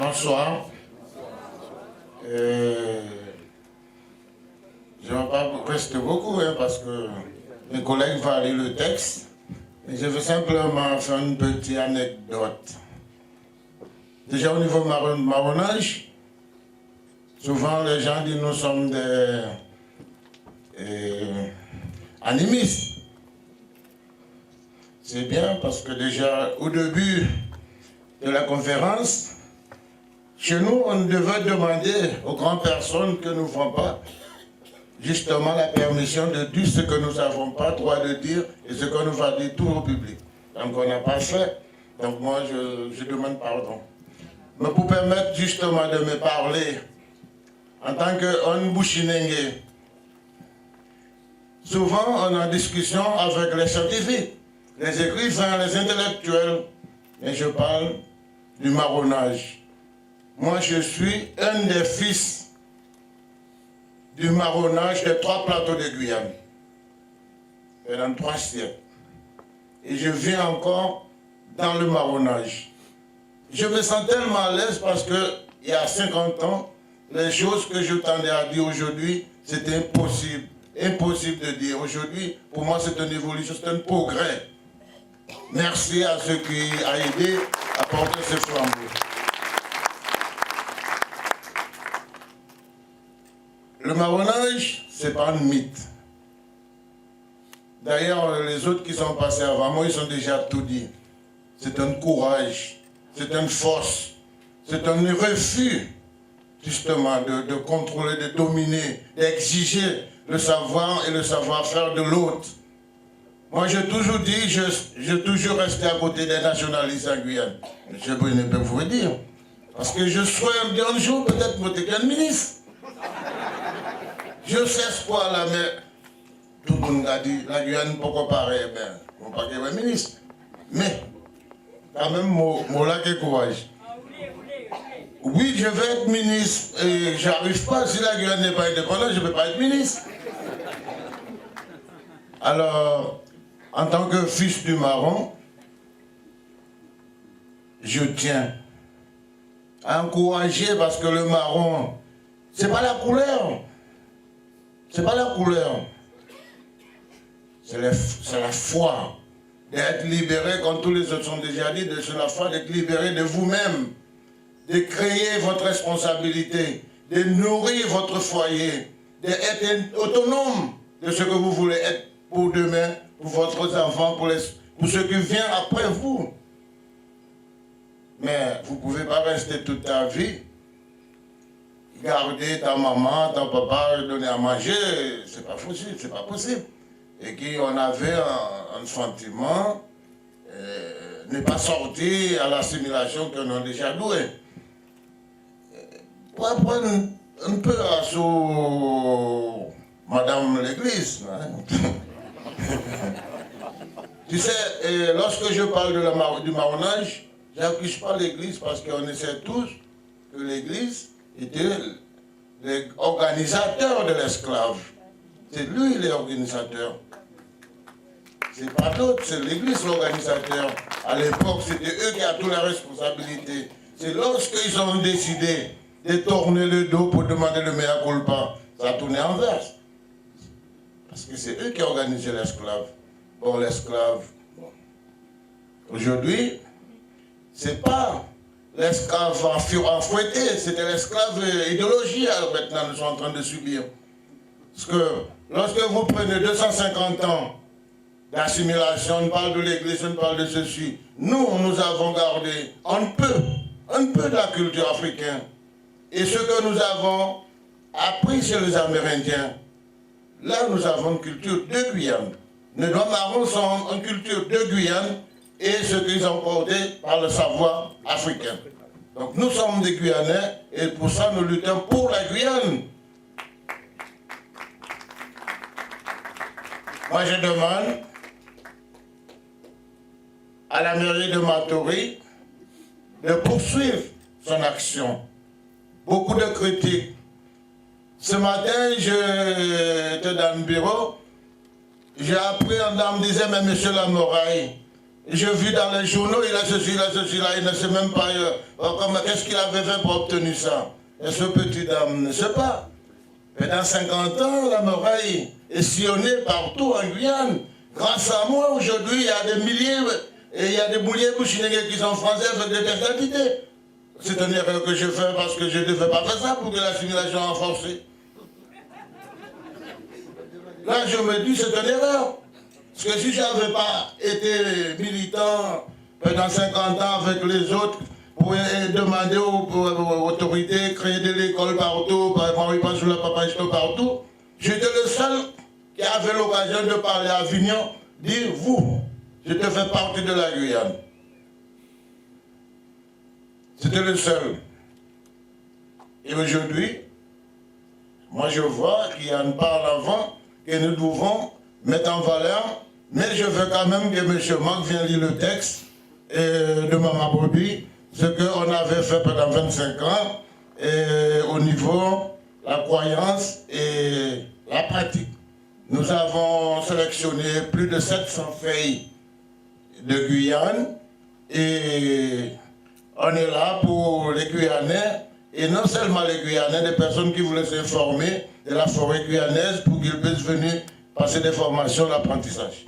Bonsoir. Je ne vais pas rester beaucoup parce que mes collègues vont lire le texte. Mais je veux simplement faire une petite anecdote. Déjà au niveau marronnage, souvent les gens disent nous sommes des animistes. C'est bien parce que déjà au début de la conférence, chez nous, on devait demander aux grandes personnes que nous ne faisons pas justement la permission de dire ce que nous n'avons pas droit de dire et ce que nous va dire tout au public. Donc on n'a pas fait. Donc moi, je demande pardon. Mais pour permettre justement de me parler en tant qu'un bouchinengue, souvent on est en discussion avec les scientifiques, les écrivains, les intellectuels, et je parle du marronnage. Moi, je suis un des fils du marronnage des 3 plateaux de Guyane, pendant 3 siècles. Et je vis encore dans le marronnage. Je me sens tellement à l'aise parce qu'il y a 50 ans, les choses que je tendais à dire aujourd'hui, c'était impossible. Impossible de dire. Aujourd'hui, pour moi, c'est une évolution, c'est un progrès. Merci à ceux qui ont aidé à porter ce flambeau. Le marronnage, ce n'est pas un mythe. D'ailleurs, les autres qui sont passés avant moi, ils ont déjà tout dit. C'est un courage, c'est une force, c'est un refus, justement, de contrôler, de dominer, d'exiger le savoir et le savoir-faire de l'autre. Moi, j'ai toujours dit, j'ai toujours resté à côté des nationalistes en Guyane. Je ne peux vous le dire. Parce que je souhaite un jour peut-être voter qu'un ministre. Je sais espoir là, mais tout le monde a dit, la Guyane, pourquoi pareil, ben, on ne pas qu'il y ait un ministre. Mais, quand même, mon là, quel courage. Oui, je vais être ministre, et j'arrive pas, si la Guyane n'est pas indépendante, je ne peux pas être ministre. Alors, en tant que fils du marron, je tiens à encourager, parce que le marron, c'est pas la couleur. C'est pas la couleur. C'est la foi. D'être libéré, comme tous les autres ont déjà dit, c'est la foi d'être libéré de vous-même, de créer votre responsabilité, de nourrir votre foyer, d'être autonome de ce que vous voulez être pour demain, pour votre enfant, pour ce qui vient après vous. Mais vous ne pouvez pas rester toute ta vie, garder ta maman, ton papa, donner à manger, c'est pas possible, c'est pas possible. Et qu'on avait un sentiment, ne pas sortir à l'assimilation que nous avons déjà doué. Pour apprendre un peu à sous Madame l'Église. Hein. Tu sais, lorsque je parle du marronnage, j'accuse pas l'Église parce qu'on sait tous que l'Église était l'organisateur de l'esclave. C'est lui l'organisateur. C'est pas d'autre, c'est l'Église l'organisateur. À l'époque, c'était eux qui avaient toute la responsabilité. C'est lorsqu'ils ont décidé de tourner le dos pour demander le mea culpa, ça a tourné envers. Parce que c'est eux qui ont organisé l'esclave. Bon, l'esclave, bon. Aujourd'hui, c'est pas l'esclave en fouetté, c'était l'esclave idéologie, alors maintenant nous sommes en train de subir. Parce que lorsque vous prenez 250 ans d'assimilation, on parle de l'Église, on parle de ceci, nous avons gardé un peu de la culture africaine. Et ce que nous avons appris chez les Amérindiens, là nous avons une culture de Guyane. Les Noirs marrons sont une culture de Guyane et ce qu'ils ont porté par le savoir africain. Donc nous sommes des Guyanais et pour ça nous luttons pour la Guyane. Moi je demande à la mairie de Matoury de poursuivre son action. Beaucoup de critiques. Ce matin, j'étais dans le bureau, j'ai appris, on me disait, mais monsieur Lamoraï, J'ai vu dans les journaux, il a ceci, il ne sait même pas qu'est-ce qu'il avait fait pour obtenir ça. Et ce petit dame ne sait pas. Mais dans 50 ans, la muraille est sillonnée partout en Guyane. Grâce à moi, aujourd'hui, il y a des milliers, et il y a des bouliers bouchinègues qui sont français avec des pièces d'identité. C'est une erreur que je fais parce que je ne devais pas faire ça pour que l'assimilation soit renforcée. Là, je me dis, c'est une erreur. Parce que si je n'avais pas été militant pendant 50 ans avec les autres, pour demander aux autorités, créer de l'école partout, partout, j'étais le seul qui avait l'occasion de parler à Avignon, dire, vous, je te fais partie de la Guyane. C'était le seul. Et aujourd'hui, moi je vois qu'il y a une part en avant que nous devons mettre en valeur, mais je veux quand même que M. Marc vienne lire le texte de Maman Bobby, ce qu'on avait fait pendant 25 ans, au niveau de la croyance et la pratique. Nous avons sélectionné plus de 700 filles de Guyane et on est là pour les Guyanais, et non seulement les Guyanais, des personnes qui voulaient s'informer de la forêt guyanaise pour qu'ils puissent venir passer des formations d'apprentissage.